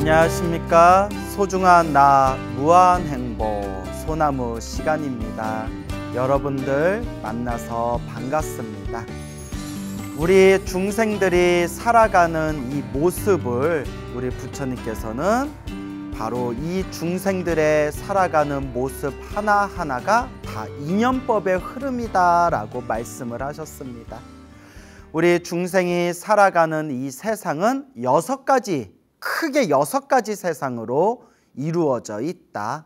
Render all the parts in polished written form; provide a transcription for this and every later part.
안녕하십니까. 소중한 나 무한행복 소나무 시간입니다. 여러분들 만나서 반갑습니다. 우리 중생들이 살아가는 이 모습을 우리 부처님께서는 바로 이 중생들의 살아가는 모습 하나하나가 다 인연법의 흐름이다 라고 말씀을 하셨습니다. 우리 중생이 살아가는 이 세상은 크게 여섯 가지 세상으로 이루어져 있다.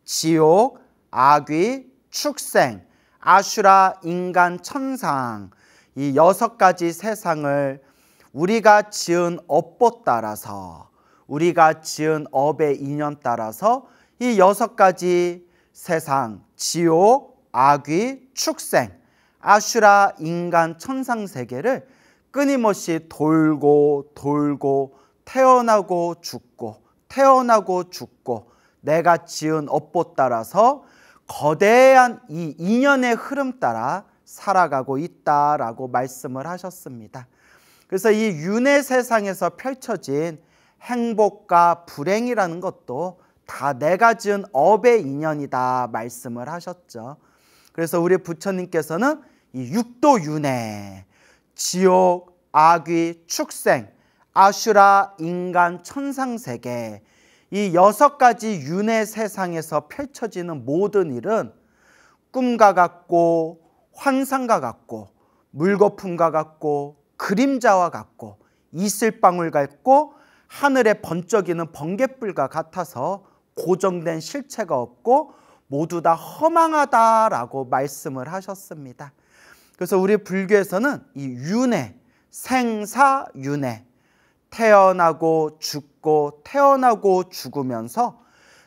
지옥, 악귀, 축생, 아슈라, 인간, 천상, 이 여섯 가지 세상을 우리가 지은 업보 따라서, 우리가 지은 업의 인연 따라서 이 여섯 가지 세상, 지옥, 악귀, 축생, 아슈라, 인간, 천상 세계를 끊임없이 돌고 태어나고 죽고 내가 지은 업보 따라서 거대한 이 인연의 흐름 따라 살아가고 있다라고 말씀을 하셨습니다. 그래서 이 윤회 세상에서 펼쳐진 행복과 불행이라는 것도 다 내가 지은 업의 인연이다 말씀을 하셨죠. 그래서 우리 부처님께서는 이 육도 윤회, 지옥, 악귀, 축생, 아슈라, 인간, 천상세계, 이 여섯 가지 윤회 세상에서 펼쳐지는 모든 일은 꿈과 같고 환상과 같고 물거품과 같고 그림자와 같고 이슬방울 같고 하늘에 번쩍이는 번갯불과 같아서 고정된 실체가 없고 모두 다 허망하다라고 말씀을 하셨습니다. 그래서 우리 불교에서는 이 윤회, 생사윤회, 태어나고 죽고 태어나고 죽으면서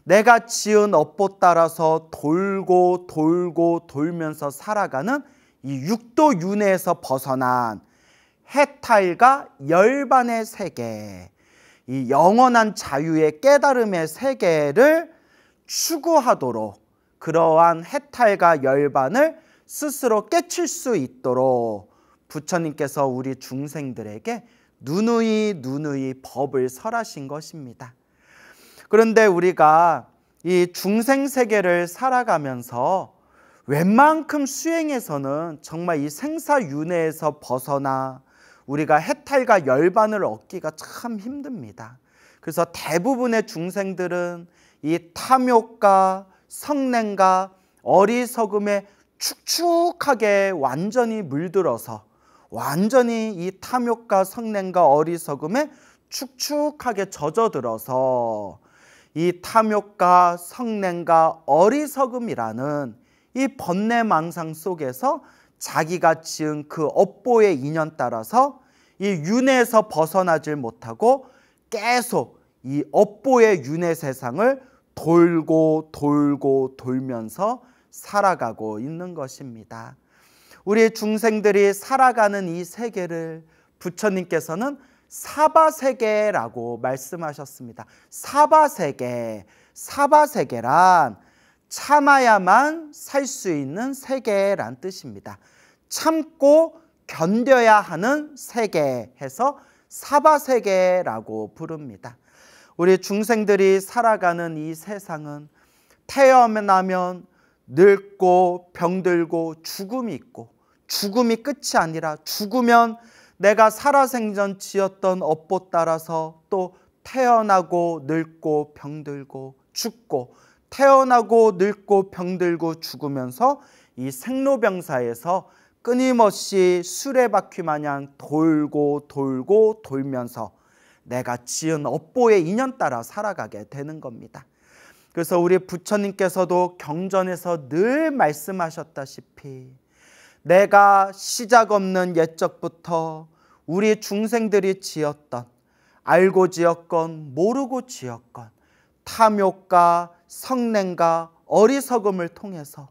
내가 지은 업보 따라서 돌면서 살아가는 이 육도 윤회에서 벗어난 해탈과 열반의 세계, 이 영원한 자유의 깨달음의 세계를 추구하도록 그러한 해탈과 열반을 스스로 깨칠 수 있도록 부처님께서 우리 중생들에게 누누이 법을 설하신 것입니다. 그런데 우리가 이 중생 세계를 살아가면서 웬만큼 수행해서는 정말 이 생사윤회에서 벗어나 우리가 해탈과 열반을 얻기가 참 힘듭니다. 그래서 대부분의 중생들은 이 탐욕과 성냄과 어리석음에 축축하게 완전히 물들어서 완전히 이 탐욕과 성냄과 어리석음에 축축하게 젖어들어서 이 탐욕과 성냄과 어리석음이라는 이 번뇌망상 속에서 자기가 지은 그 업보의 인연 따라서 이 윤회에서 벗어나질 못하고 계속 이 업보의 윤회 세상을 돌면서 살아가고 있는 것입니다. 우리 중생들이 살아가는 이 세계를 부처님께서는 사바세계라고 말씀하셨습니다. 사바세계란 참아야만 살 수 있는 세계란 뜻입니다. 참고 견뎌야 하는 세계 해서 사바세계라고 부릅니다. 우리 중생들이 살아가는 이 세상은 태어나면 늙고 병들고 죽음이 있고 죽음이 끝이 아니라 죽으면 내가 살아생전 지었던 업보 따라서 또 태어나고 늙고 병들고 죽고 태어나고 늙고 병들고 죽으면서 이 생로병사에서 끊임없이 수레바퀴 마냥 돌면서 내가 지은 업보의 인연 따라 살아가게 되는 겁니다. 그래서 우리 부처님께서도 경전에서 늘 말씀하셨다시피 내가 시작 없는 옛적부터 우리 중생들이 지었던 알고 지었건 모르고 지었건 탐욕과 성냄과 어리석음을 통해서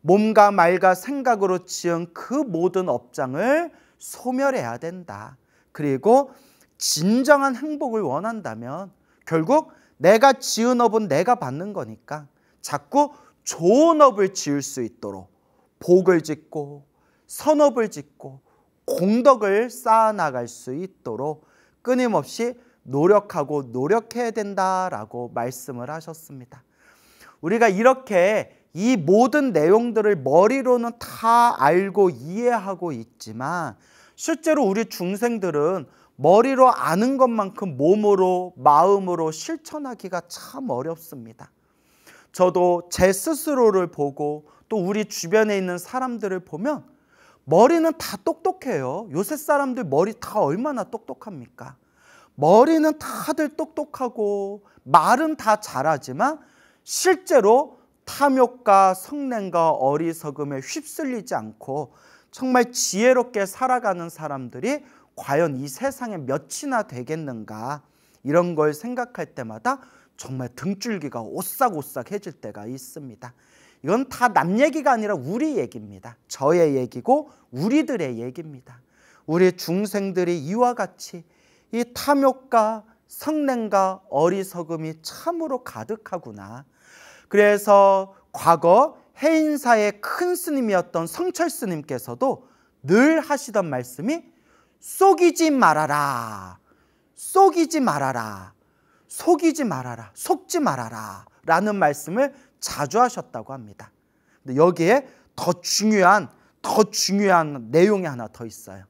몸과 말과 생각으로 지은 그 모든 업장을 소멸해야 된다. 그리고 진정한 행복을 원한다면 결국 내가 지은 업은 내가 받는 거니까 자꾸 좋은 업을 지을 수 있도록 복을 짓고 선업을 짓고 공덕을 쌓아나갈 수 있도록 끊임없이 노력하고 노력해야 된다라고 말씀을 하셨습니다. 우리가 이렇게 이 모든 내용들을 머리로는 다 알고 이해하고 있지만 실제로 우리 중생들은 머리로 아는 것만큼 몸으로 마음으로 실천하기가 참 어렵습니다. 저도 제 스스로를 보고 또 우리 주변에 있는 사람들을 보면 머리는 다 똑똑해요. 요새 사람들 머리 다 얼마나 똑똑합니까? 머리는 다들 똑똑하고 말은 다 잘하지만 실제로 탐욕과 성냄과 어리석음에 휩쓸리지 않고 정말 지혜롭게 살아가는 사람들이 과연 이 세상에 몇이나 되겠는가, 이런 걸 생각할 때마다 정말 등줄기가 오싹오싹해질 때가 있습니다. 이건 다 남 얘기가 아니라 우리 얘기입니다. 저의 얘기고 우리들의 얘기입니다. 우리 중생들이 이와 같이 이 탐욕과 성냄과 어리석음이 참으로 가득하구나. 그래서 과거 해인사의 큰 스님이었던 성철 스님께서도 늘 하시던 말씀이 속이지 말아라, 속이지 말아라, 속이지 말아라, 속지 말아라 라는 말씀을 자주 하셨다고 합니다. 근데 여기에 더 중요한 내용이 하나 더 있어요.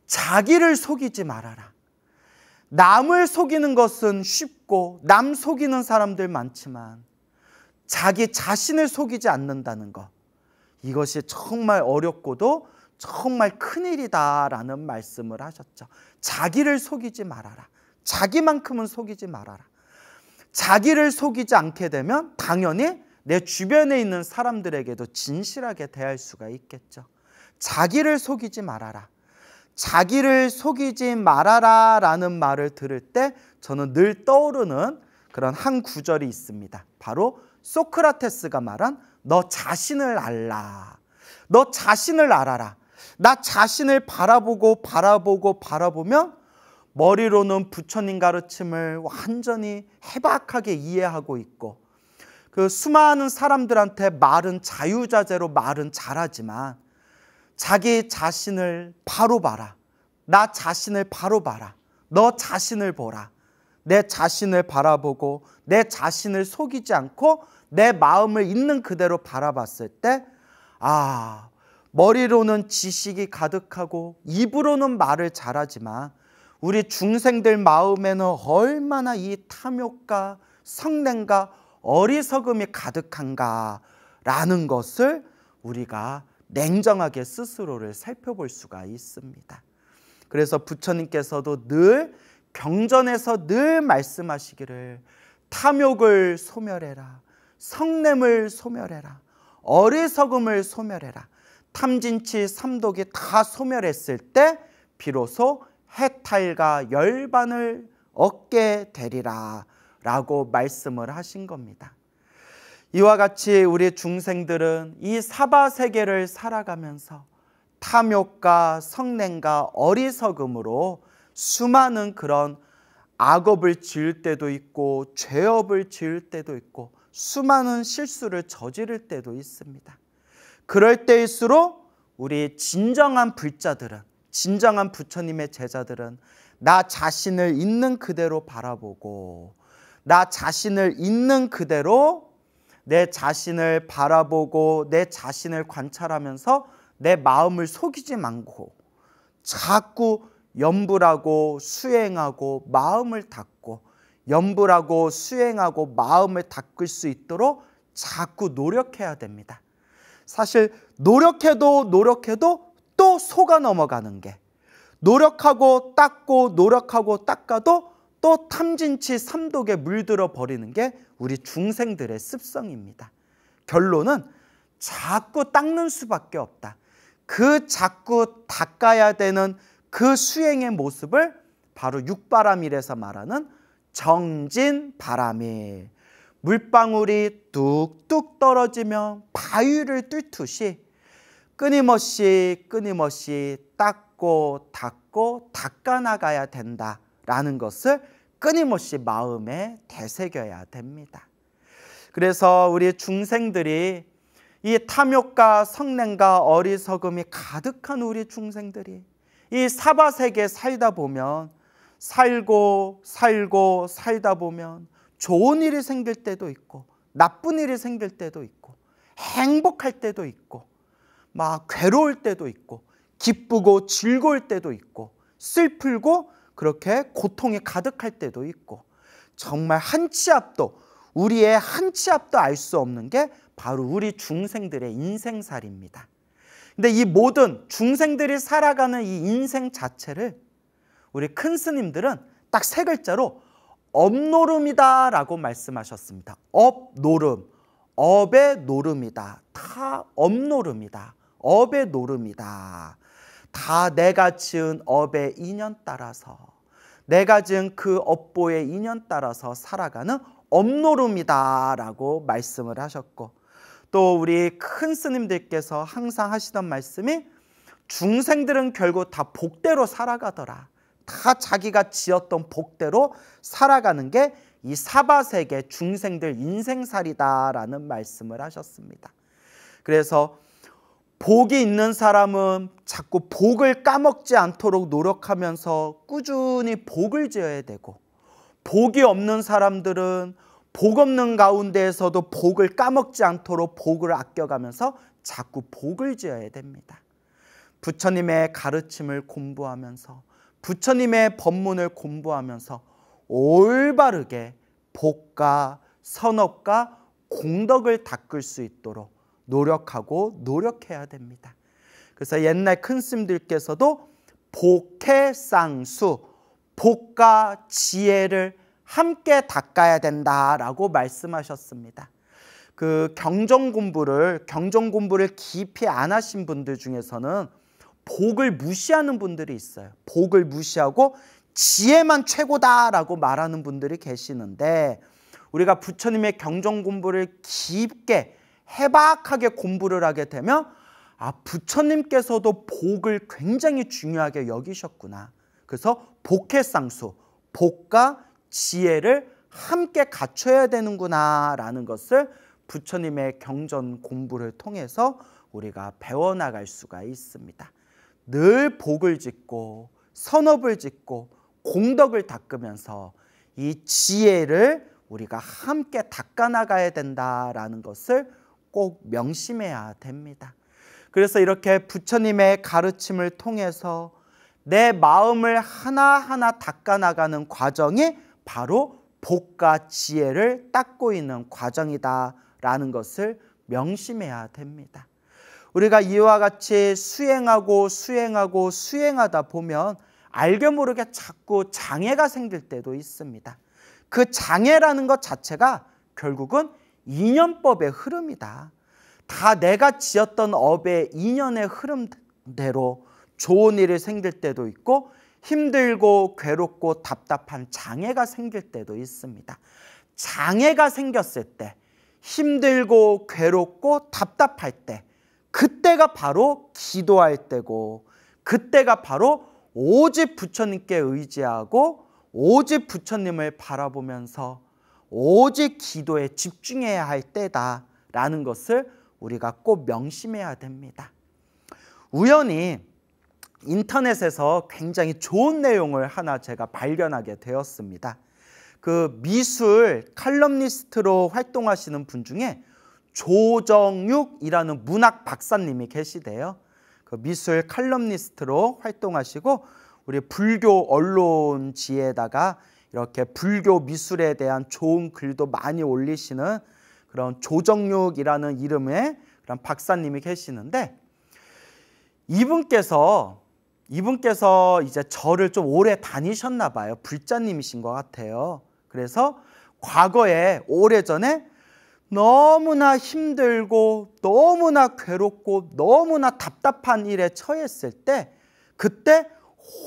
자기를 속이지 말아라. 남을 속이는 것은 쉽고 남 속이는 사람들 많지만 자기 자신을 속이지 않는다는 것, 이것이 정말 어렵고도 정말 큰일이다라는 말씀을 하셨죠. 자기를 속이지 말아라. 자기만큼은 속이지 말아라. 자기를 속이지 않게 되면 당연히 내 주변에 있는 사람들에게도 진실하게 대할 수가 있겠죠. 자기를 속이지 말아라. 자기를 속이지 말아라 라는 말을 들을 때 저는 늘 떠오르는 그런 한 구절이 있습니다. 바로 소크라테스가 말한 너 자신을 알라. 너 자신을 알아라. 나 자신을 바라보면 머리로는 부처님 가르침을 완전히 해박하게 이해하고 있고 그 수많은 사람들한테 말은 자유자재로 말은 잘하지만 자기 자신을 바로 봐라. 나 자신을 바로 봐라. 너 자신을 보라. 내 자신을 바라보고 내 자신을 속이지 않고 내 마음을 있는 그대로 바라봤을 때 머리로는 지식이 가득하고 입으로는 말을 잘하지만 우리 중생들 마음에는 얼마나 이 탐욕과 성냄과 어리석음이 가득한가라는 것을 우리가 냉정하게 스스로를 살펴볼 수가 있습니다. 그래서 부처님께서도 늘 경전에서 늘 말씀하시기를 탐욕을 소멸해라. 성냄을 소멸해라. 어리석음을 소멸해라. 탐진치 삼독이 다 소멸했을 때 비로소 해탈과 열반을 얻게 되리라 라고 말씀을 하신 겁니다. 이와 같이 우리 중생들은 이 사바세계를 살아가면서 탐욕과 성냄과 어리석음으로 수많은 그런 악업을 지을 때도 있고 죄업을 지을 때도 있고 수많은 실수를 저지를 때도 있습니다. 그럴 때일수록 우리 진정한 불자들은, 진정한 부처님의 제자들은 나 자신을 있는 그대로 바라보고 나 자신을 있는 그대로 내 자신을 바라보고 내 자신을 관찰하면서 내 마음을 속이지 않고 자꾸 염불하고 수행하고 마음을 닫고 염불하고 수행하고 마음을 닦을 수 있도록 자꾸 노력해야 됩니다. 사실 노력해도 또 속아 넘어가는 게, 노력하고 닦고 노력하고 닦아도 또 탐진치 삼독에 물들어 버리는 게 우리 중생들의 습성입니다. 결론은 자꾸 닦는 수밖에 없다. 그 자꾸 닦아야 되는 그 수행의 모습을 바로 육바라밀에서 말하는 정진바라밀, 물방울이 뚝뚝 떨어지면 바위를 뚫듯이 끊임없이 닦고 닦고 닦아나가야 된다라는 것을 끊임없이 마음에 되새겨야 됩니다. 그래서 우리 중생들이 이 탐욕과 성냄과 어리석음이 가득한 우리 중생들이 이 사바세계에 살다 보면 살고 살다 보면 좋은 일이 생길 때도 있고 나쁜 일이 생길 때도 있고 행복할 때도 있고 막 괴로울 때도 있고 기쁘고 즐거울 때도 있고 슬프고 그렇게 고통이 가득할 때도 있고 정말 한 치 앞도 우리의 한 치 앞도 알 수 없는 게 바로 우리 중생들의 인생살이입니다. 근데 이 모든 중생들이 살아가는 이 인생 자체를 우리 큰 스님들은 딱 세 글자로 업노름이다 라고 말씀하셨습니다. 업노름, 업의 노름이다. 다 업노름이다. 업의 노름이다. 다 내가 지은 업의 인연 따라서 내가 지은 그 업보의 인연 따라서 살아가는 업노름이다 라고 말씀을 하셨고, 또 우리 큰 스님들께서 항상 하시던 말씀이 중생들은 결국 다 복대로 살아가더라. 다 자기가 지었던 복대로 살아가는 게 이 사바세계 중생들 인생살이다라는 말씀을 하셨습니다. 그래서 복이 있는 사람은 자꾸 복을 까먹지 않도록 노력하면서 꾸준히 복을 지어야 되고, 복이 없는 사람들은 복 없는 가운데에서도 복을 까먹지 않도록 복을 아껴가면서 자꾸 복을 지어야 됩니다. 부처님의 가르침을 공부하면서 부처님의 법문을 공부하면서 올바르게 복과 선업과 공덕을 닦을 수 있도록 노력해야 됩니다. 그래서 옛날 큰 스님들께서도 복해쌍수, 복과 지혜를 함께 닦아야 된다라고 말씀하셨습니다. 그 경전 공부를 깊이 안 하신 분들 중에서는 복을 무시하는 분들이 있어요. 복을 무시하고 지혜만 최고다라고 말하는 분들이 계시는데, 우리가 부처님의 경전 공부를 깊게 해박하게 공부를 하게 되면 부처님께서도 복을 굉장히 중요하게 여기셨구나. 그래서 복해쌍수, 복과 지혜를 함께 갖춰야 되는구나 라는 것을 부처님의 경전 공부를 통해서 우리가 배워나갈 수가 있습니다. 늘 복을 짓고 선업을 짓고 공덕을 닦으면서 이 지혜를 우리가 함께 닦아나가야 된다라는 것을 꼭 명심해야 됩니다. 그래서 이렇게 부처님의 가르침을 통해서 내 마음을 하나하나 닦아나가는 과정이 바로 복과 지혜를 닦고 있는 과정이다라는 것을 명심해야 됩니다. 우리가 이와 같이 수행하다 보면 알게 모르게 자꾸 장애가 생길 때도 있습니다. 그 장애라는 것 자체가 결국은 인연법의 흐름이다. 다 내가 지었던 업의 인연의 흐름대로 좋은 일이 생길 때도 있고 힘들고 괴롭고 답답한 장애가 생길 때도 있습니다. 장애가 생겼을 때, 힘들고 괴롭고 답답할 때, 그때가 바로 기도할 때고, 그때가 바로 오직 부처님께 의지하고 오직 부처님을 바라보면서 오직 기도에 집중해야 할 때다라는 것을 우리가 꼭 명심해야 됩니다. 우연히 인터넷에서 굉장히 좋은 내용을 하나 제가 발견하게 되었습니다. 그 미술 칼럼니스트로 활동하시는 분 중에 조정육이라는 문학 박사님이 계시대요. 그 미술 칼럼니스트로 활동하시고 우리 불교 언론지에다가 이렇게 불교 미술에 대한 좋은 글도 많이 올리시는 그런 조정육이라는 이름의 그런 박사님이 계시는데, 이분께서 이제 절을 좀 오래 다니셨나 봐요. 불자님이신 것 같아요. 그래서 과거에 오래전에 너무나 힘들고 너무나 괴롭고 너무나 답답한 일에 처했을 때, 그때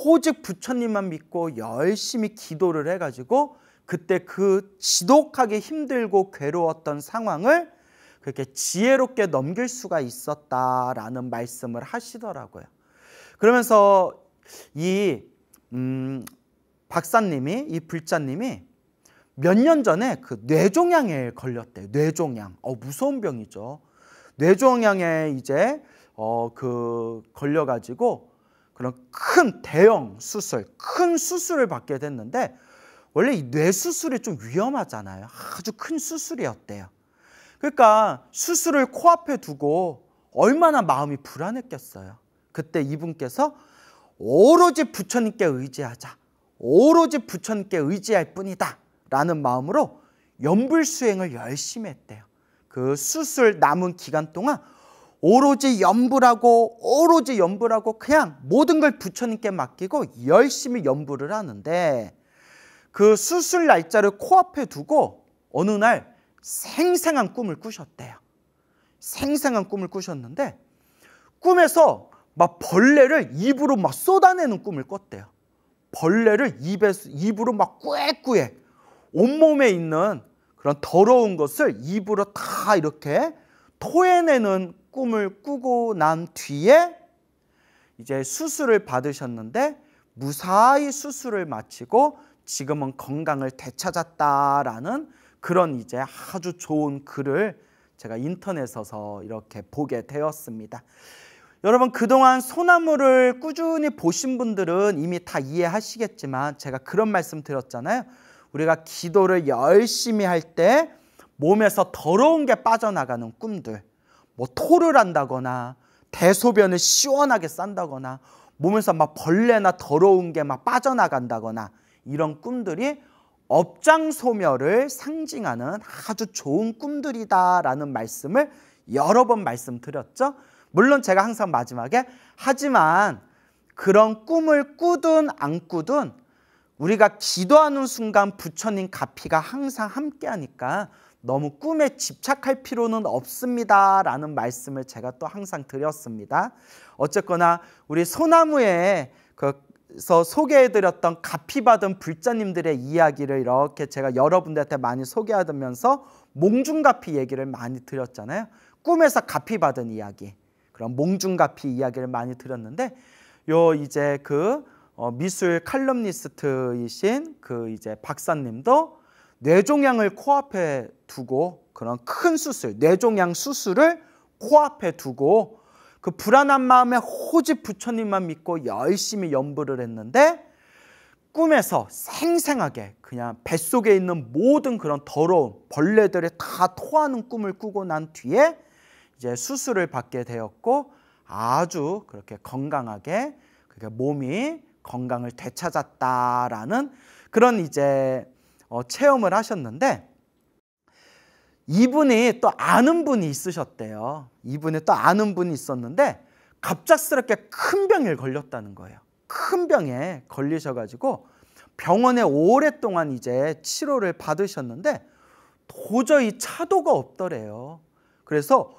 오직 부처님만 믿고 열심히 기도를 해가지고 그때 그 지독하게 힘들고 괴로웠던 상황을 그렇게 지혜롭게 넘길 수가 있었다라는 말씀을 하시더라고요. 그러면서 이 박사님이, 이 불자님이 몇 년 전에 그 뇌종양에 걸렸대요. 뇌종양. 무서운 병이죠. 뇌종양에 이제 걸려가지고 그런 큰 대형 수술, 큰 수술을 받게 됐는데 원래 이 뇌 수술이 좀 위험하잖아요. 아주 큰 수술이었대요. 그러니까 수술을 코앞에 두고 얼마나 마음이 불안했겠어요. 그때 이분께서 오로지 부처님께 의지하자. 오로지 부처님께 의지할 뿐이다 라는 마음으로 연불수행을 열심히 했대요. 그 수술 남은 기간 동안 오로지 연불하고 그냥 모든 걸 부처님께 맡기고 열심히 연불을 하는데 그 수술 날짜를 코앞에 두고 어느 날 생생한 꿈을 꾸셨대요. 생생한 꿈을 꾸셨는데 꿈에서 막 벌레를 입으로 막 쏟아내는 꿈을 꿨대요. 벌레를 입으로 막 꾸액꾸액 온몸에 있는 그런 더러운 것을 입으로 다 이렇게 토해내는 꿈을 꾸고 난 뒤에 이제 수술을 받으셨는데 무사히 수술을 마치고 지금은 건강을 되찾았다라는 그런 이제 아주 좋은 글을 제가 인터넷에서 이렇게 보게 되었습니다. 여러분 그동안 소나무를 꾸준히 보신 분들은 이미 다 이해하시겠지만 제가 그런 말씀 드렸잖아요. 우리가 기도를 열심히 할 때 몸에서 더러운 게 빠져나가는 꿈들, 뭐 토를 한다거나 대소변을 시원하게 싼다거나 몸에서 막 벌레나 더러운 게 막 빠져나간다거나 이런 꿈들이 업장소멸을 상징하는 아주 좋은 꿈들이다라는 말씀을 여러 번 말씀드렸죠. 물론 제가 항상 마지막에 하지만 그런 꿈을 꾸든 안 꾸든 우리가 기도하는 순간 부처님 가피가 항상 함께하니까 너무 꿈에 집착할 필요는 없습니다라는 말씀을 제가 또 항상 드렸습니다. 어쨌거나 우리 소나무에 그래서 소개해드렸던 가피받은 불자님들의 이야기를 이렇게 제가 여러분들한테 많이 소개하면서 몽중가피 얘기를 많이 드렸잖아요. 꿈에서 가피받은 이야기, 그런 몽중가피 이야기를 많이 드렸는데 요 이제 그 미술 칼럼니스트이신 그 이제 박사님도 뇌종양을 코앞에 두고 그런 큰 수술, 뇌종양 수술을 코앞에 두고 그 불안한 마음에 오직 부처님만 믿고 열심히 연불을 했는데 꿈에서 생생하게 그냥 뱃속에 있는 모든 그런 더러운 벌레들을 다 토하는 꿈을 꾸고 난 뒤에 이제 수술을 받게 되었고 아주 그렇게 건강하게 몸이 건강을 되찾았다라는 그런 이제 체험을 하셨는데 이분이 또 아는 분이 있으셨대요. 이분이 또 아는 분이 있었는데 갑작스럽게 큰 병에 걸렸다는 거예요. 큰 병에 걸리셔가지고 병원에 오랫동안 이제 치료를 받으셨는데 도저히 차도가 없더래요. 그래서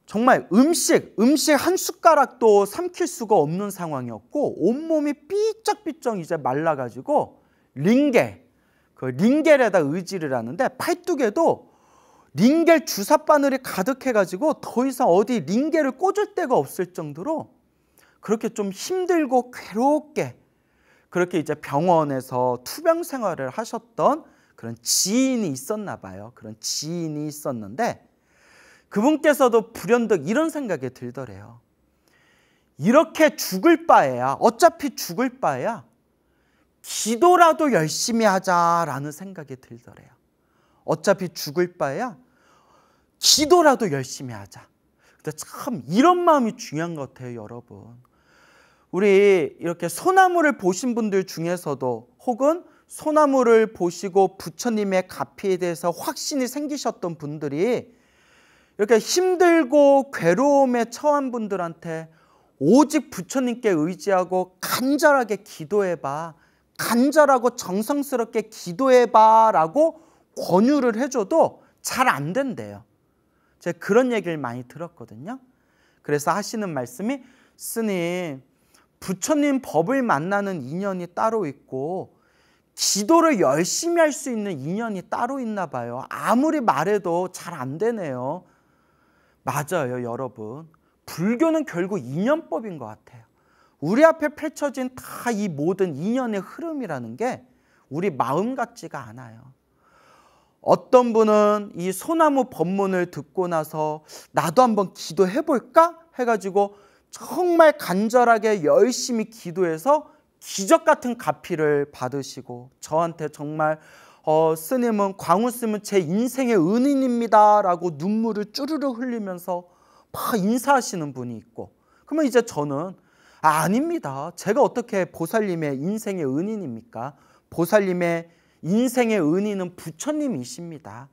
정말 음식 한 숟가락도 삼킬 수가 없는 상황이었고 온몸이 삐쩍삐쩍 이제 말라가지고 링겔에다 의지를 하는데 팔뚝에도 링겔 주사바늘이 가득해가지고 더 이상 어디 링겔을 꽂을 데가 없을 정도로 그렇게 좀 힘들고 괴롭게 그렇게 이제 병원에서 투병 생활을 하셨던 그런 지인이 있었나 봐요. 그런 지인이 있었는데 그분께서도 불현듯 이런 생각이 들더래요. 이렇게 죽을 바에야 어차피 죽을 바에야 기도라도 열심히 하자라는 생각이 들더래요. 어차피 죽을 바에야 기도라도 열심히 하자. 근데 참 이런 마음이 중요한 것 같아요, 여러분. 우리 이렇게 소나무를 보신 분들 중에서도 혹은 소나무를 보시고 부처님의 가피에 대해서 확신이 생기셨던 분들이 이렇게 힘들고 괴로움에 처한 분들한테 오직 부처님께 의지하고 간절하게 기도해봐. 간절하고 정성스럽게 기도해봐 라고 권유를 해줘도 잘 안 된대요. 제가 그런 얘기를 많이 들었거든요. 그래서 하시는 말씀이 스님, 부처님 법을 만나는 인연이 따로 있고 기도를 열심히 할 수 있는 인연이 따로 있나 봐요. 아무리 말해도 잘 안 되네요. 맞아요, 여러분. 불교는 결국 인연법인 것 같아요. 우리 앞에 펼쳐진 다 이 모든 인연의 흐름이라는 게 우리 마음 같지가 않아요. 어떤 분은 이 소나무 법문을 듣고 나서 나도 한번 기도해 볼까? 해가지고 정말 간절하게 열심히 기도해서 기적 같은 가피를 받으시고 저한테 정말 스님은 광우 스님은 제 인생의 은인입니다 라고 눈물을 쭈르르 흘리면서 막 인사하시는 분이 있고, 그러면 이제 저는 아닙니다. 제가 어떻게 보살님의 인생의 은인입니까? 보살님의 인생의 은인은 부처님이십니다.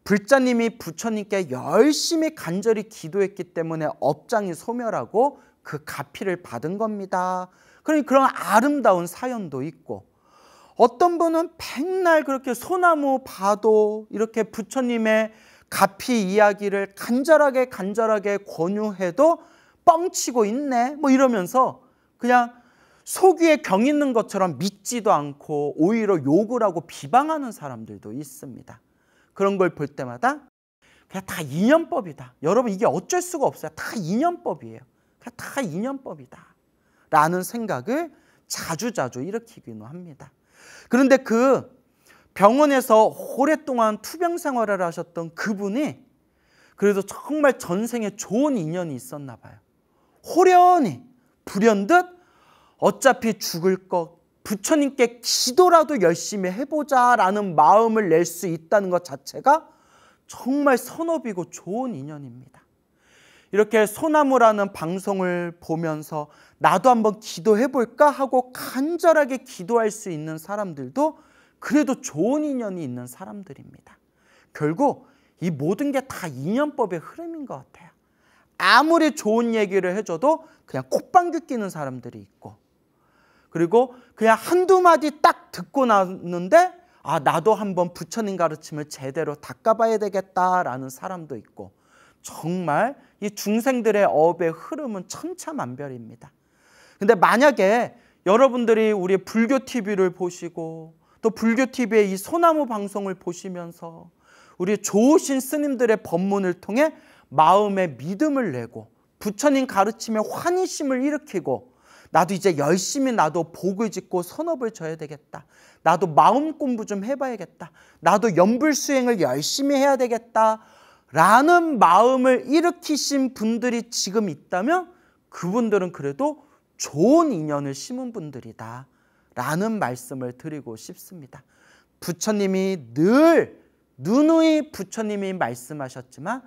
불자님이 부처님께 열심히 간절히 기도했기 때문에 업장이 소멸하고 그 가피를 받은 겁니다. 그러니 그런 아름다운 사연도 있고, 어떤 분은 백날 그렇게 소나무 봐도 이렇게 부처님의 가피 이야기를 간절하게 권유해도 뻥치고 있네 뭐 이러면서 그냥 속위에 경 있는 것처럼 믿지도 않고 오히려 욕을 하고 비방하는 사람들도 있습니다. 그런 걸 볼 때마다 그냥 다 인연법이다. 여러분 이게 어쩔 수가 없어요. 다 인연법이에요. 그냥 다 인연법이다 라는 생각을 자주자주 일으키기는 합니다. 그런데 그 병원에서 오랫동안 투병 생활을 하셨던 그분이 그래도 정말 전생에 좋은 인연이 있었나 봐요. 호련히 불현듯 어차피 죽을 것 부처님께 기도라도 열심히 해보자 라는 마음을 낼 수 있다는 것 자체가 정말 선업이고 좋은 인연입니다. 이렇게 소나무라는 방송을 보면서 나도 한번 기도해볼까 하고 간절하게 기도할 수 있는 사람들도 그래도 좋은 인연이 있는 사람들입니다. 결국 이 모든 게 다 인연법의 흐름인 것 같아요. 아무리 좋은 얘기를 해줘도 그냥 콧방귀 뀌는 사람들이 있고, 그리고 그냥 한두 마디 딱 듣고 나는데 아 나도 한번 부처님 가르침을 제대로 닦아봐야 되겠다라는 사람도 있고, 정말 이 중생들의 업의 흐름은 천차만별입니다. 근데 만약에 여러분들이 우리 불교 TV를 보시고 또 불교 TV의 이 소나무 방송을 보시면서 우리 좋으신 스님들의 법문을 통해 마음에 믿음을 내고 부처님 가르침에 환희심을 일으키고 나도 이제 열심히 나도 복을 짓고 선업을 져야 되겠다. 나도 마음 공부 좀 해봐야겠다. 나도 연불수행을 열심히 해야 되겠다. 라는 마음을 일으키신 분들이 지금 있다면 그분들은 그래도 좋은 인연을 심은 분들이다 라는 말씀을 드리고 싶습니다. 부처님이 늘 누누이 부처님이 말씀하셨지만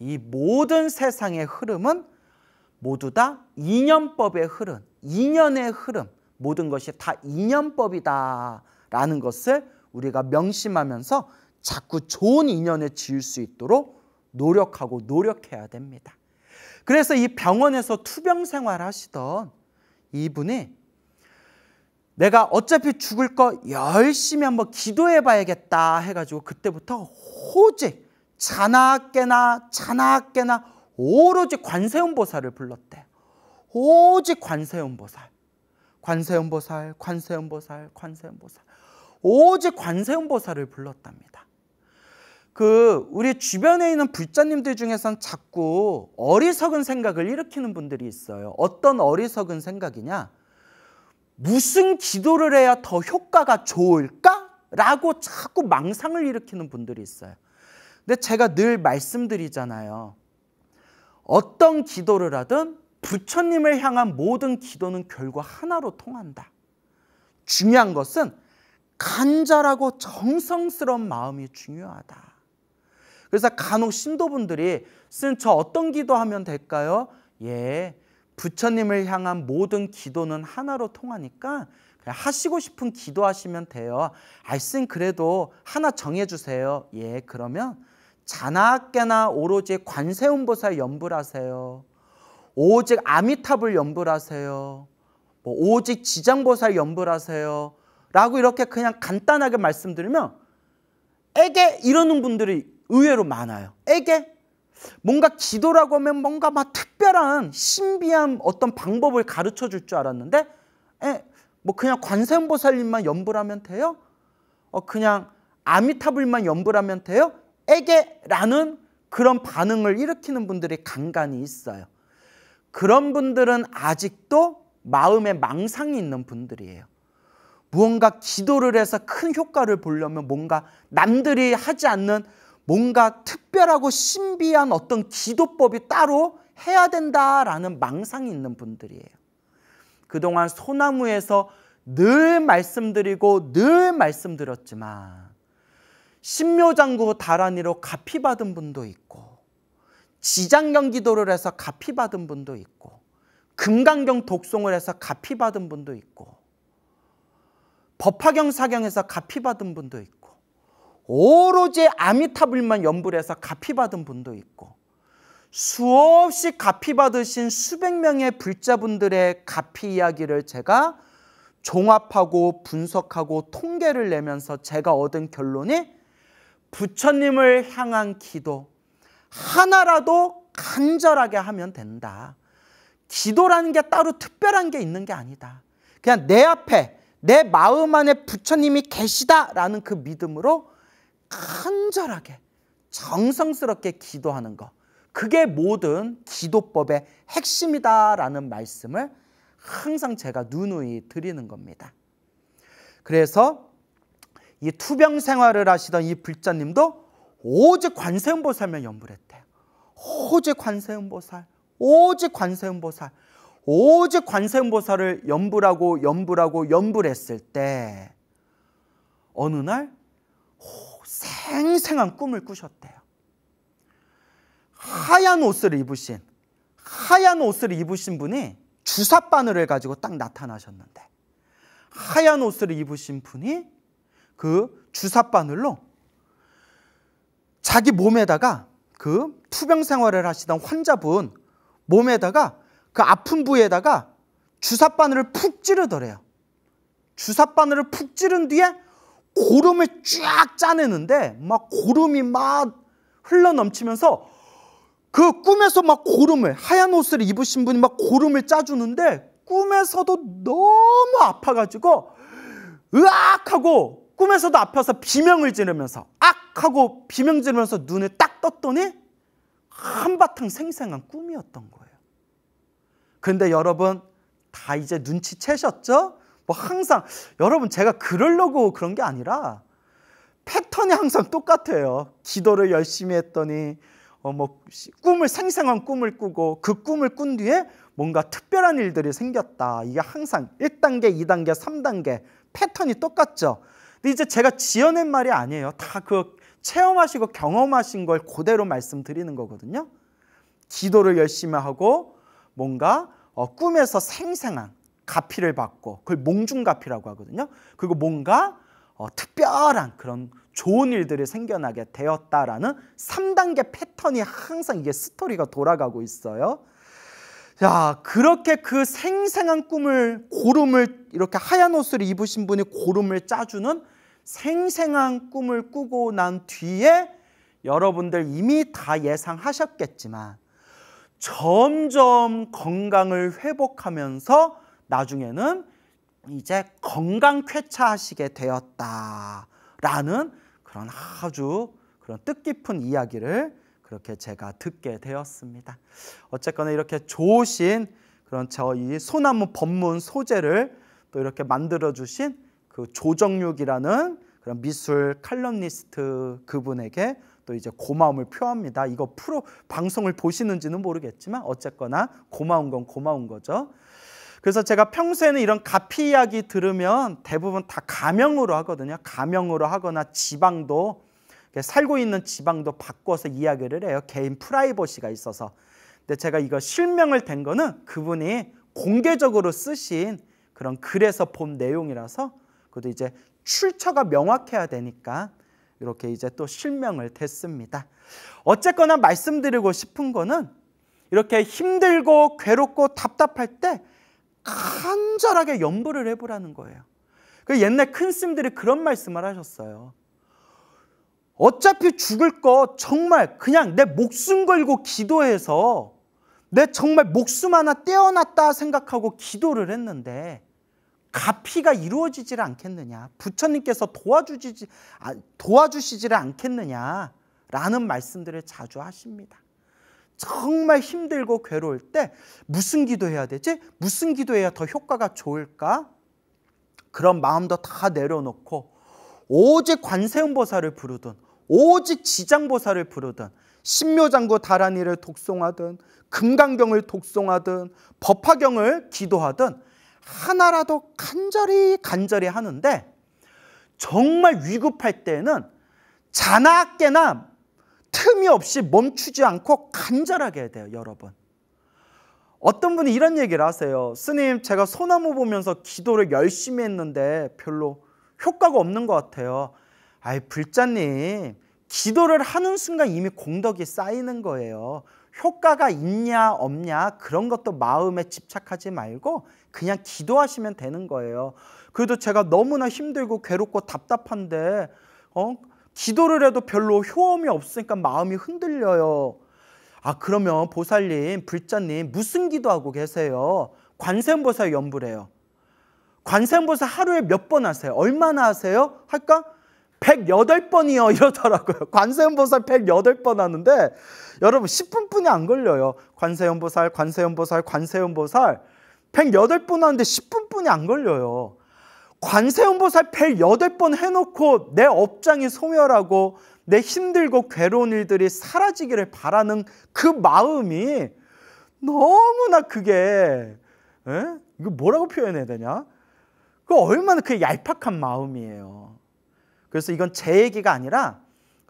이 모든 세상의 흐름은 모두 다 인연법의 흐름, 인연의 흐름, 모든 것이 다 인연법이다 라는 것을 우리가 명심하면서 자꾸 좋은 인연을 지을 수 있도록 노력하고 노력해야 됩니다. 그래서 이 병원에서 투병 생활 하시던 이분이 내가 어차피 죽을 거 열심히 한번 기도해 봐야겠다 해가지고 그때부터 오직 자나깨나 오로지 관세음보살을 불렀대요. 오직 관세음보살, 오직 관세음보살을 불렀답니다. 우리 주변에 있는 불자님들 중에선 자꾸 어리석은 생각을 일으키는 분들이 있어요. 어떤 어리석은 생각이냐? 무슨 기도를 해야 더 효과가 좋을까? 라고 자꾸 망상을 일으키는 분들이 있어요. 근데 제가 늘 말씀드리잖아요. 어떤 기도를 하든 부처님을 향한 모든 기도는 결국 하나로 통한다. 중요한 것은 간절하고 정성스러운 마음이 중요하다. 그래서 간혹 신도분들이 스님 저 어떤 기도하면 될까요? 예, 부처님을 향한 모든 기도는 하나로 통하니까 그냥 하시고 싶은 기도하시면 돼요. 스님 그래도 하나 정해주세요. 예, 그러면 자나깨나 오로지 관세음보살 연불 하세요. 오직 아미타불 연불 하세요. 오직 지장보살 연불 하세요. 라고 이렇게 그냥 간단하게 말씀드리면 에게 이러는 분들이 의외로 많아요. 에게 뭔가 기도라고 하면 뭔가 막 특별한 신비한 어떤 방법을 가르쳐 줄 줄 알았는데 뭐 그냥 관세음보살님만 연불하면 돼요? 그냥 아미타불만 연불하면 돼요? 에게라는 그런 반응을 일으키는 분들이 간간히 있어요. 그런 분들은 아직도 마음에 망상이 있는 분들이에요. 무언가 기도를 해서 큰 효과를 보려면 뭔가 남들이 하지 않는 뭔가 특별하고 신비한 어떤 기도법이 따로 해야 된다라는 망상이 있는 분들이에요. 그동안 소나무에서 늘 말씀드리고 늘 말씀드렸지만 신묘장구 다란이로 가피 받은 분도 있고 지장경 기도를 해서 가피 받은 분도 있고 금강경 독송을 해서 가피 받은 분도 있고 법화경 사경에서 가피 받은 분도 있고 오로지 아미타불만 연불 해서 가피 받은 분도 있고 수없이 가피 받으신 수백 명의 불자분들의 가피 이야기를 제가 종합하고 분석하고 통계를 내면서 제가 얻은 결론이 부처님을 향한 기도 하나라도 간절하게 하면 된다. 기도라는 게 따로 특별한 게 있는 게 아니다. 그냥 내 앞에 내 마음 안에 부처님이 계시다라는 그 믿음으로 간절하게 정성스럽게 기도하는 것, 그게 모든 기도법의 핵심이다라는 말씀을 항상 제가 누누이 드리는 겁니다. 그래서 이 투병 생활을 하시던 이 불자님도 오직 관세음보살만 연불했대요. 오직 관세음보살, 오직 관세음보살, 오직 관세음보살을 연불했을 때 어느 날 생생한 꿈을 꾸셨대요. 하얀 옷을 입으신 분이 주삿바늘을 가지고 딱 나타나셨는데 하얀 옷을 입으신 분이 그 주삿바늘로 자기 몸에다가 그 투병 생활을 하시던 환자분 몸에다가 그 아픈 부위에다가 주삿바늘을 푹 찌르더래요. 주삿바늘을 푹 찌른 뒤에 고름을 쫙 짜내는데 막 고름이 막 흘러넘치면서 그 꿈에서 막 고름을, 하얀 옷을 입으신 분이 막 고름을 짜주는데 꿈에서도 너무 아파가지고 으악 하고 꿈에서도 아파서 비명을 지르면서 악 하고 비명 지르면서 눈을 딱 떴더니 한바탕 생생한 꿈이었던 거예요. 그런데 여러분 다 이제 눈치채셨죠? 뭐 항상 여러분 제가 그러려고 그런 게 아니라 패턴이 항상 똑같아요. 기도를 열심히 했더니 생생한 꿈을 꾸고 그 꿈을 꾼 뒤에 뭔가 특별한 일들이 생겼다. 이게 항상 1단계, 2단계, 3단계 패턴이 똑같죠. 근데 이제 제가 지어낸 말이 아니에요. 다 그 체험하시고 경험하신 걸 그대로 말씀드리는 거거든요. 기도를 열심히 하고 뭔가 꿈에서 생생한 가피를 받고 그걸 몽중가피라고 하거든요. 그리고 뭔가 특별한 그런 좋은 일들이 생겨나게 되었다라는 3단계 패턴이 항상 이게 스토리가 돌아가고 있어요. 자, 그렇게 그 생생한 꿈을, 고름을 이렇게 하얀 옷을 입으신 분이 고름을 짜주는 생생한 꿈을 꾸고 난 뒤에 여러분들 이미 다 예상하셨겠지만 점점 건강을 회복하면서 나중에는 이제 건강 쾌차하시게 되었다라는 그런 아주 그런 뜻깊은 이야기를 그렇게 제가 듣게 되었습니다. 어쨌거나 이렇게 좋으신 그런 저희 소나무 법문 소재를 또 이렇게 만들어 주신 그 조정육이라는 그런 미술 칼럼니스트 그분에게 또 이제 고마움을 표합니다. 이거 방송을 보시는지는 모르겠지만 어쨌거나 고마운 건 고마운 거죠. 그래서 제가 평소에는 이런 가피 이야기 들으면 대부분 다 가명으로 하거든요. 가명으로 하거나 지방도, 살고 있는 지방도 바꿔서 이야기를 해요. 개인 프라이버시가 있어서. 근데 제가 이거 실명을 댄 거는 그분이 공개적으로 쓰신 그런 글에서 본 내용이라서 그것도 이제 출처가 명확해야 되니까 이렇게 이제 또 실명을 댔습니다. 어쨌거나 말씀드리고 싶은 거는 이렇게 힘들고 괴롭고 답답할 때 간절하게 염불을 해보라는 거예요. 옛날 큰 스님들이 그런 말씀을 하셨어요. 어차피 죽을 거 정말 그냥 내 목숨 걸고 기도해서 내 정말 목숨 하나 떼어놨다 생각하고 기도를 했는데 가피가 이루어지질 않겠느냐, 부처님께서 도와주시지를 않겠느냐라는 말씀들을 자주 하십니다. 정말 힘들고 괴로울 때 무슨 기도해야 되지? 무슨 기도해야 더 효과가 좋을까? 그런 마음도 다 내려놓고 오직 관세음보살을 부르든 오직 지장보살을 부르든 신묘장구 다란이를 독송하든 금강경을 독송하든 법화경을 기도하든 하나라도 간절히 하는데 정말 위급할 때는 자나 깨나 틈이 없이 멈추지 않고 간절하게 해야 돼요, 여러분. 어떤 분이 이런 얘기를 하세요. 스님, 제가 소나무 보면서 기도를 열심히 했는데 별로 효과가 없는 것 같아요. 아이, 불자님, 기도를 하는 순간 이미 공덕이 쌓이는 거예요. 효과가 있냐 없냐 그런 것도 마음에 집착하지 말고 그냥 기도하시면 되는 거예요. 그래도 제가 너무나 힘들고 괴롭고 답답한데 기도를 해도 별로 효험이 없으니까 마음이 흔들려요. 아, 그러면 보살님, 불자님 무슨 기도하고 계세요? 관세음보살 연불해요. 관세음보살 하루에 몇 번 하세요? 얼마나 하세요? 할까? 108번이요 이러더라고요. 관세음보살 108번 하는데 여러분 10분뿐이 안 걸려요. 관세음보살 108번 하는데 10분뿐이 안 걸려요. 관세음보살 108번 해놓고 내 업장이 소멸하고 내 힘들고 괴로운 일들이 사라지기를 바라는 그 마음이 너무나 그게 이거 뭐라고 표현해야 되냐? 그 얼마나 그게 얄팍한 마음이에요. 그래서 이건 제 얘기가 아니라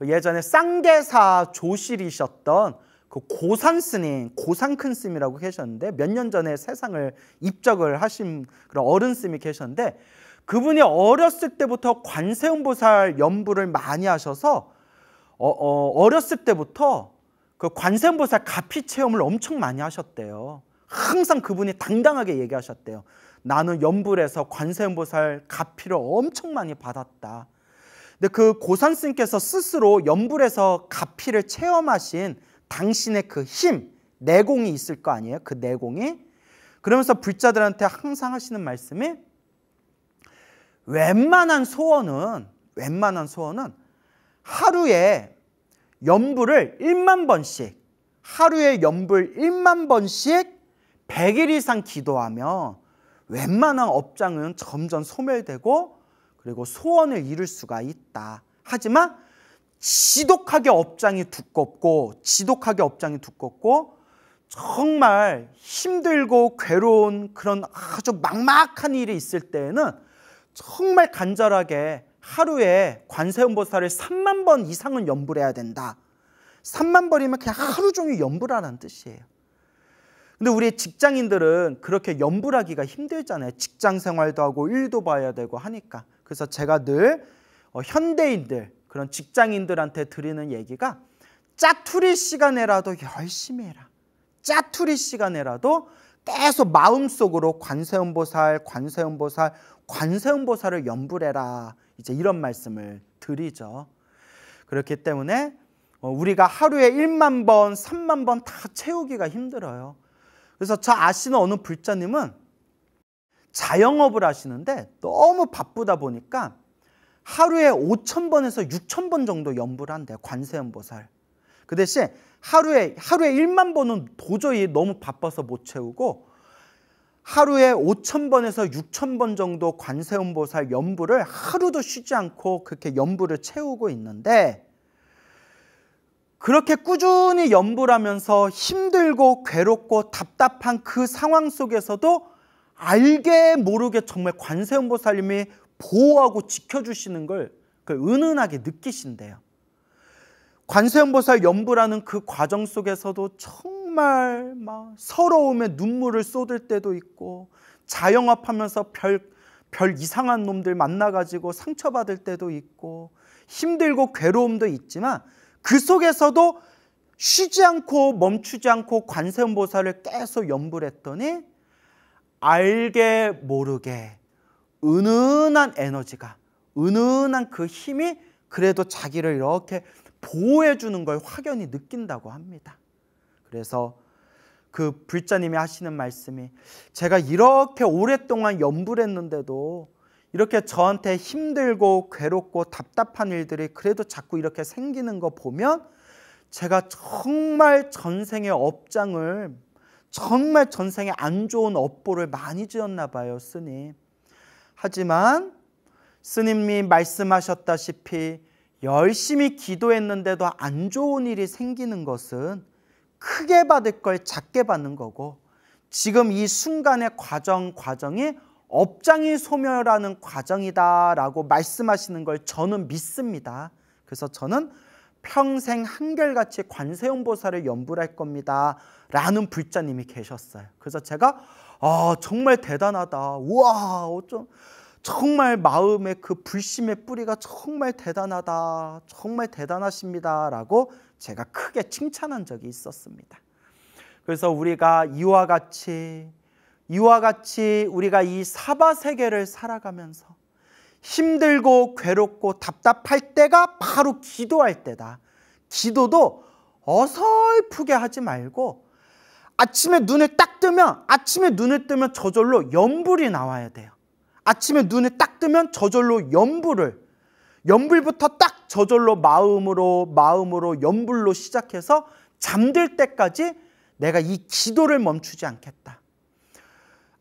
예전에 쌍계사 조실이셨던 그 고산 스님, 고산 큰 스님이라고 계셨는데 몇 년 전에 세상을 입적을 하신 그런 어른 스님이 계셨는데 그분이 어렸을 때부터 관세음보살 연불을 많이 하셔서 어렸을 때부터 그 관세음보살 가피 체험을 엄청 많이 하셨대요. 항상 그분이 당당하게 얘기하셨대요. 나는 연불에서 관세음보살 가피를 엄청 많이 받았다. 근데 그 고산 스님께서 스스로 연불에서 가피를 체험하신 당신의 그 힘, 내공이 있을 거 아니에요? 그 내공이. 그러면서 불자들한테 항상 하시는 말씀이 웬만한 소원은 하루에 연불을 1만 번씩, 하루에 연불 1만 번씩 100일 이상 기도하면 웬만한 업장은 점점 소멸되고 그리고 소원을 이룰 수가 있다. 하지만 지독하게 업장이 두껍고 정말 힘들고 괴로운 그런 아주 막막한 일이 있을 때에는 정말 간절하게 하루에 관세음보살을 3만 번 이상은 연불해야 된다. 3만 번이면 그냥 하루 종일 연불하라는 뜻이에요. 근데 우리 직장인들은 그렇게 연불하기가 힘들잖아요. 직장 생활도 하고 일도 봐야 되고 하니까. 그래서 제가 늘 현대인들, 그런 직장인들한테 드리는 얘기가 짜투리 시간에라도 열심히 해라. 짜투리 시간에라도 계속 마음속으로 관세음보살을 연불해라. 이제 이런 말씀을 드리죠. 그렇기 때문에 우리가 하루에 1만 번, 3만 번 다 채우기가 힘들어요. 그래서 저 아시는 어느 불자님은 자영업을 하시는데 너무 바쁘다 보니까 하루에 5,000번에서 6,000번 정도 연불을 한대요. 관세음보살. 그 대신 하루에 1만 번은 도저히 너무 바빠서 못 채우고 하루에 5,000번에서 6,000번 정도 관세음보살 연불을 하루도 쉬지 않고 그렇게 연불을 채우고 있는데 그렇게 꾸준히 연불하면서 힘들고 괴롭고 답답한 그 상황 속에서도 알게 모르게 정말 관세음보살님이 보호하고 지켜주시는 걸 은은하게 느끼신대요. 관세음보살 연불하는 그 과정 속에서도 정말 막 서러움에 눈물을 쏟을 때도 있고 자영업하면서 별 이상한 놈들 만나가지고 상처받을 때도 있고 힘들고 괴로움도 있지만 그 속에서도 쉬지 않고 멈추지 않고 관세음보살을 계속 연불했더니 알게 모르게 은은한 에너지가, 은은한 그 힘이 그래도 자기를 이렇게 보호해 주는 걸 확연히 느낀다고 합니다. 그래서 그 불자님이 하시는 말씀이 제가 이렇게 오랫동안 연불했는데도 이렇게 저한테 힘들고 괴롭고 답답한 일들이 그래도 자꾸 이렇게 생기는 거 보면 제가 정말 전생의 업장을 정말 전생에 안 좋은 업보를 많이 지었나 봐요, 스님. 하지만 스님이 말씀하셨다시피 열심히 기도했는데도 안 좋은 일이 생기는 것은 크게 받을 걸 작게 받는 거고, 지금 이 순간의 과정이 업장이 소멸하는 과정이다라고 말씀하시는 걸 저는 믿습니다. 그래서 저는 평생 한결같이 관세음보살을 염불할 겁니다 라는 불자님이 계셨어요. 그래서 제가 정말 대단하다, 우와, 정말 마음의 그 불심의 뿌리가 정말 대단하다, 정말 대단하십니다 라고 제가 크게 칭찬한 적이 있었습니다. 그래서 우리가 이와 같이 우리가 이 사바세계를 살아가면서 힘들고 괴롭고 답답할 때가 바로 기도할 때다. 기도도 어설프게 하지 말고 아침에 눈을 뜨면 저절로 염불이 나와야 돼요. 아침에 눈을 딱 뜨면 저절로 염불부터 딱 저절로 마음으로 염불로 시작해서 잠들 때까지 내가 이 기도를 멈추지 않겠다.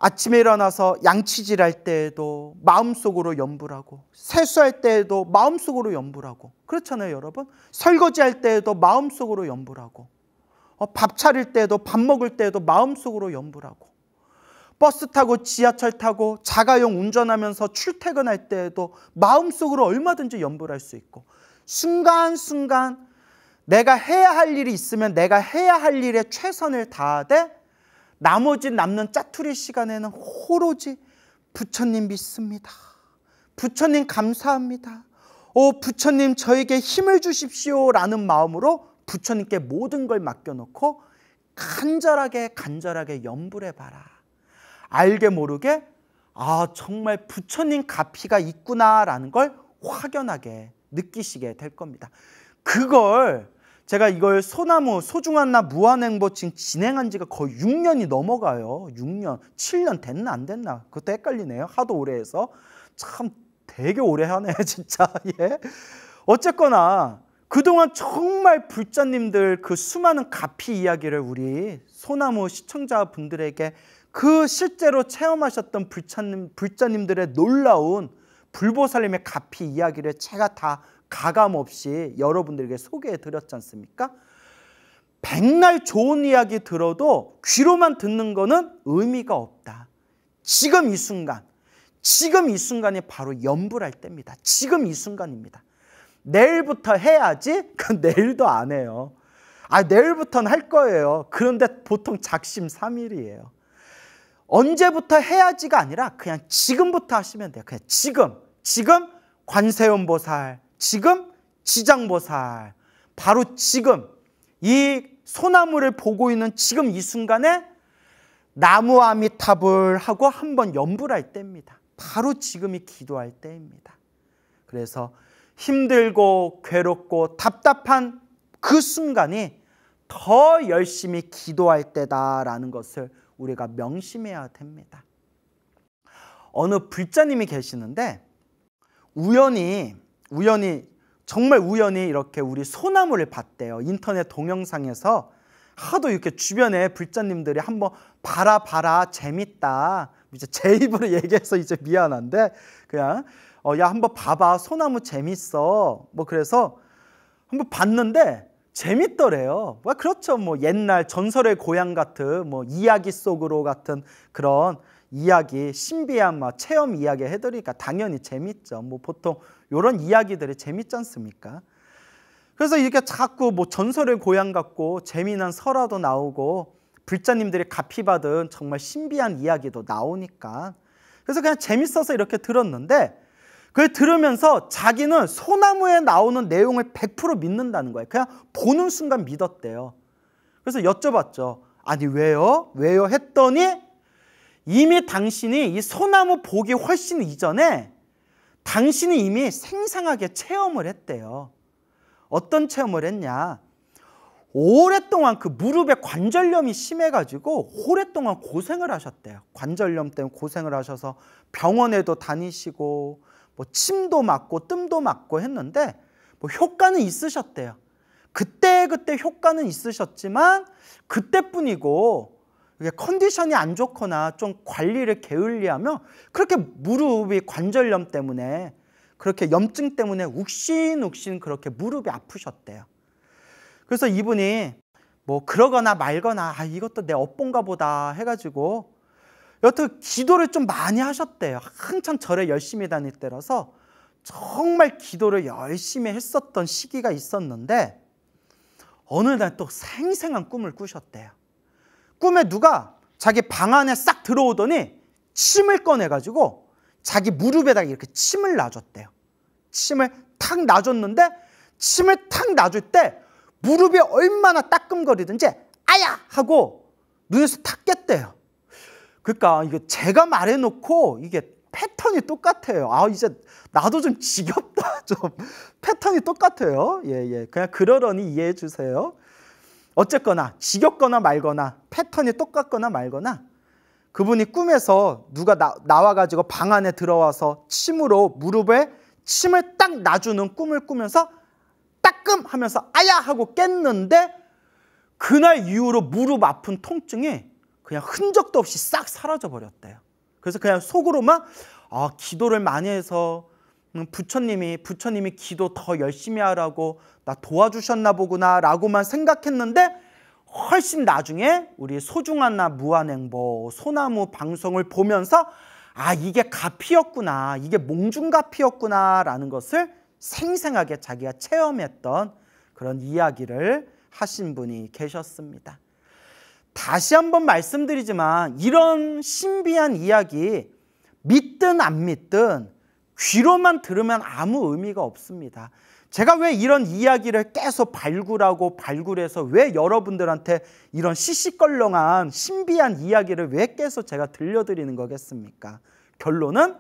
아침에 일어나서 양치질할 때에도 마음속으로 염불하고, 세수할 때에도 마음속으로 염불하고, 그렇잖아요 여러분. 설거지할 때에도 마음속으로 염불하고, 밥 차릴 때에도, 밥 먹을 때에도 마음속으로 염불하고, 버스 타고 지하철 타고 자가용 운전하면서 출퇴근할 때에도 마음속으로 얼마든지 염불할 수 있고, 순간순간 내가 해야 할 일이 있으면 내가 해야 할 일에 최선을 다하되, 나머지 남는 짜투리 시간에는 오로지 부처님 믿습니다, 부처님 감사합니다, 부처님 저에게 힘을 주십시오 라는 마음으로 부처님께 모든 걸 맡겨놓고 간절하게 염불해봐라. 알게 모르게 정말 부처님 가피가 있구나라는 걸 확연하게 느끼시게 될 겁니다. 그걸 제가 이걸 소중한나 무한행보 지금 진행한 지가 거의 6년이 넘어가요. 6년, 7년 됐나 안 됐나? 그것도 헷갈리네요. 하도 오래 해서. 참 되게 오래 하네 진짜. 예. 어쨌거나 그동안 정말 불자님들 그 수많은 가피 이야기를 우리 소나무 시청자분들에게 그 실제로 체험하셨던 불자님들의 놀라운 불보살님의 가피 이야기를 제가 다 가감없이 여러분들에게 소개해 드렸지 않습니까? 백날 좋은 이야기 들어도 귀로만 듣는 거는 의미가 없다. 지금 이 순간이 바로 염불할 때입니다. 지금 이 순간입니다. 내일부터 해야지? 그건 내일도 안 해요. 내일부터는 할 거예요. 그런데 보통 작심삼일이에요. 언제부터 해야지가 아니라 그냥 지금부터 하시면 돼요. 그냥 지금 관세음보살, 지금 지장보살, 바로 지금 이 소나무를 보고 있는 지금 이 순간에 나무 아미타불 하고 한번 염불할 때입니다. 바로 지금이 기도할 때입니다. 그래서 힘들고 괴롭고 답답한 그 순간이 더 열심히 기도할 때다라는 것을 우리가 명심해야 됩니다. 어느 불자님이 계시는데 정말 우연히 이렇게 우리 소나무를 봤대요. 인터넷 동영상에서 하도 이렇게 주변에 불자님들이 한번 봐라 재밌다. 이제 제 입으로 얘기해서 이제 미안한데 그냥 야 한번 봐봐 소나무 재밌어. 그래서 한번 봤는데 재밌더래요. 그렇죠. 옛날 전설의 고향 같은 이야기 속으로 같은 그런 이야기, 신비한 체험 이야기 해드리니까 당연히 재밌죠. 보통 이런 이야기들이 재밌지 않습니까? 그래서 이렇게 자꾸 전설의 고향 같고 재미난 설화도 나오고 불자님들이 가피받은 정말 신비한 이야기도 나오니까 그래서 그냥 재밌어서 이렇게 들었는데 그걸 들으면서 자기는 소나무에 나오는 내용을 100% 믿는다는 거예요. 그냥 보는 순간 믿었대요. 그래서 여쭤봤죠. 아니 왜요? 했더니 이미 당신이 이 소나무 보기 훨씬 이전에 당신이 이미 생생하게 체험을 했대요. 어떤 체험을 했냐? 오랫동안 그 무릎에 관절염이 심해가지고 오랫동안 고생을 하셨대요. 관절염 때문에 고생을 하셔서 병원에도 다니시고 침도 맞고 뜸도 맞고 했는데 효과는 있으셨대요. 그때 효과는 있으셨지만 그때뿐이고 컨디션이 안 좋거나 좀 관리를 게을리하면 그렇게 무릎이 관절염 때문에 그렇게 염증 때문에 욱신욱신 그렇게 무릎이 아프셨대요. 그래서 이분이 뭐 그러거나 말거나 이것도 내 업본가 보다 해가지고 여튼 기도를 좀 많이 하셨대요. 한참 절에 열심히 다닐 때라서 정말 기도를 열심히 했었던 시기가 있었는데 어느 날 또 생생한 꿈을 꾸셨대요. 꿈에 누가 자기 방 안에 싹 들어오더니 침을 꺼내가지고 자기 무릎에다가 이렇게 침을 놔줬대요. 침을 탁 놔줬는데 침을 탁 놔줄 때 무릎이 얼마나 따끔거리든지 아야! 하고 눈에서 탁 깼대요. 그러니까 이게 제가 말해놓고 이게 패턴이 똑같아요. 이제 나도 좀 지겹다. 좀 패턴이 똑같아요. 예. 그냥 그러려니 이해해 주세요. 어쨌거나 지겹거나 말거나 패턴이 똑같거나 말거나 그분이 꿈에서 누가 나와가지고 방 안에 들어와서 침으로 무릎에 침을 딱 놔주는 꿈을 꾸면서 따끔 하면서 아야! 하고 깼는데 그날 이후로 무릎 아픈 통증이 그냥 흔적도 없이 싹 사라져 버렸대요. 그래서 그냥 속으로만 기도를 많이 해서 부처님이 기도 더 열심히 하라고 나 도와주셨나 보구나 라고만 생각했는데 훨씬 나중에 우리 소중한나 무한행보 소나무 방송을 보면서 이게 가피였구나, 이게 몽중가피였구나 라는 것을 생생하게 자기가 체험했던 그런 이야기를 하신 분이 계셨습니다. 다시 한번 말씀드리지만 이런 신비한 이야기 믿든 안 믿든 귀로만 들으면 아무 의미가 없습니다. 제가 왜 이런 이야기를 계속 발굴해서 왜 여러분들한테 이런 시시껄렁한 신비한 이야기를 왜 계속 제가 들려드리는 거겠습니까? 결론은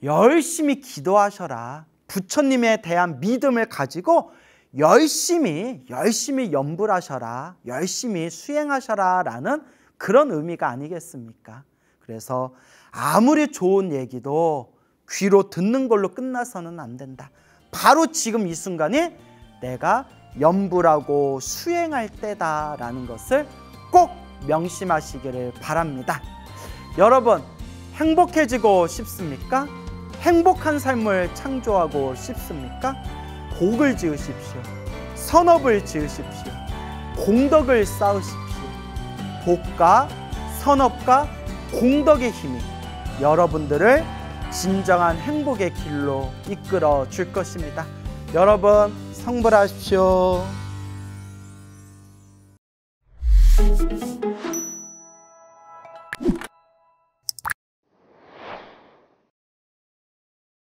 열심히 기도하셔라. 부처님에 대한 믿음을 가지고 열심히 염불하셔라. 열심히 수행하셔라 라는 그런 의미가 아니겠습니까? 그래서 아무리 좋은 얘기도 귀로 듣는 걸로 끝나서는 안 된다. 바로 지금 이 순간이 내가 염불하고 수행할 때다라는 것을 꼭 명심하시기를 바랍니다. 여러분, 행복해지고 싶습니까? 행복한 삶을 창조하고 싶습니까? 복을 지으십시오. 선업을 지으십시오. 공덕을 쌓으십시오. 복과 선업과 공덕의 힘이 여러분들을 진정한 행복의 길로 이끌어 줄 것입니다. 여러분, 성불하십시오.